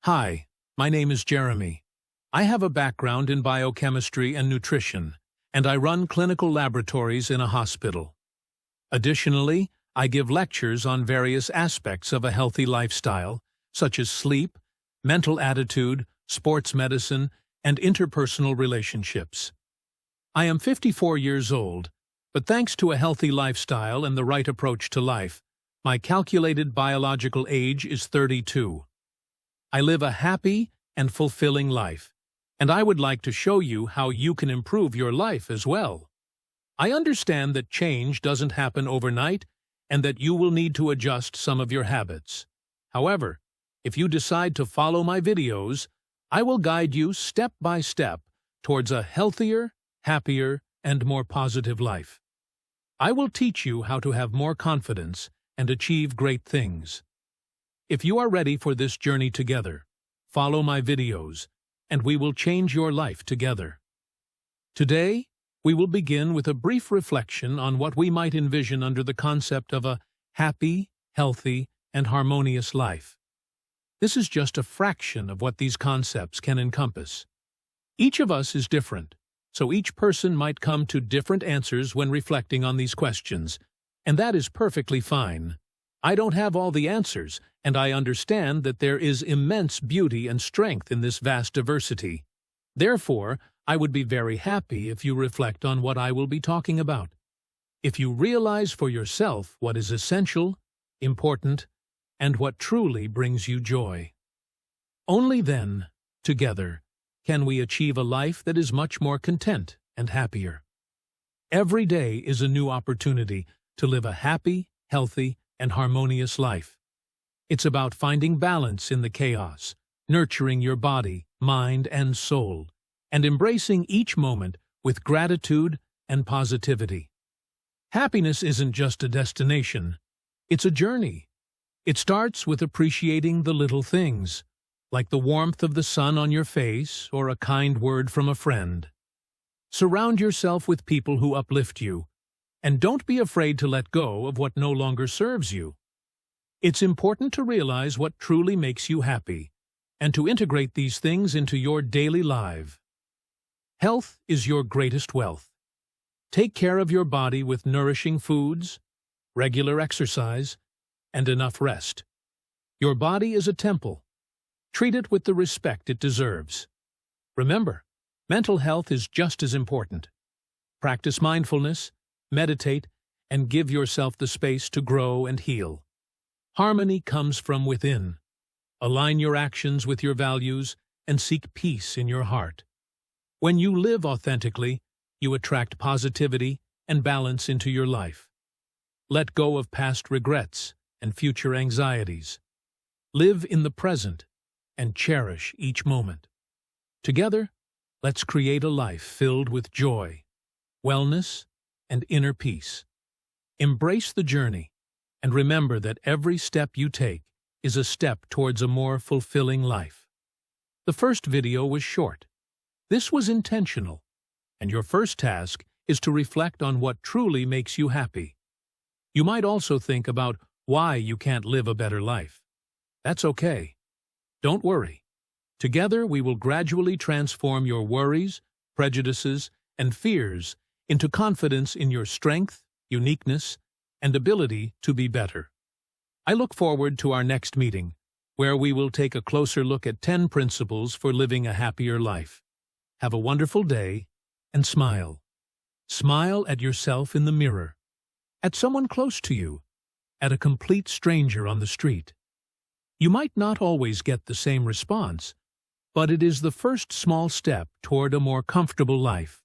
Hi, my name is Jeremy. I have a background in biochemistry and nutrition, and I run clinical laboratories in a hospital. Additionally, I give lectures on various aspects of a healthy lifestyle, such as sleep, mental attitude, sports medicine, and interpersonal relationships. I am 54 years old, but thanks to a healthy lifestyle and the right approach to life, my calculated biological age is 32. I live a happy and fulfilling life, and I would like to show you how you can improve your life as well. I understand that change doesn't happen overnight and that you will need to adjust some of your habits. However, if you decide to follow my videos, I will guide you step by step towards a healthier, happier, and more positive life. I will teach you how to have more confidence and achieve great things. If you are ready for this journey together, follow my videos, and we will change your life together. Today, we will begin with a brief reflection on what we might envision under the concept of a happy, healthy, and harmonious life. This is just a fraction of what these concepts can encompass. Each of us is different, so each person might come to different answers when reflecting on these questions, and that is perfectly fine. I don't have all the answers, and I understand that there is immense beauty and strength in this vast diversity. Therefore, I would be very happy if you reflect on what I will be talking about. If you realize for yourself what is essential, important, and what truly brings you joy. Only then, together, can we achieve a life that is much more content and happier. Every day is a new opportunity to live a happy, healthy, and harmonious life. It's about finding balance in the chaos, nurturing your body, mind, and soul, and embracing each moment with gratitude and positivity. Happiness isn't just a destination, it's a journey. It starts with appreciating the little things, like the warmth of the sun on your face or a kind word from a friend. Surround yourself with people who uplift you, and don't be afraid to let go of what no longer serves you. It's important to realize what truly makes you happy, and to integrate these things into your daily life. Health is your greatest wealth. Take care of your body with nourishing foods, regular exercise, and enough rest. Your body is a temple. Treat it with the respect it deserves. Remember, mental health is just as important. Practice mindfulness, meditate, and give yourself the space to grow and heal. Harmony comes from within. Align your actions with your values and seek peace in your heart. When you live authentically, you attract positivity and balance into your life. Let go of past regrets and future anxieties. Live in the present and cherish each moment. Together, let's create a life filled with joy, wellness, and inner peace. Embrace the journey, and remember that every step you take is a step towards a more fulfilling life. The first video was short. This was intentional, and your first task is to reflect on what truly makes you happy. You might also think about why you can't live a better life. That's okay. Don't worry. Together we will gradually transform your worries, prejudices, and fears into confidence in your strength, uniqueness, and ability to be better. I look forward to our next meeting, where we will take a closer look at 10 principles for living a happier life. Have a wonderful day, and smile. Smile at yourself in the mirror, at someone close to you, at a complete stranger on the street. You might not always get the same response, but it is the first small step toward a more comfortable life.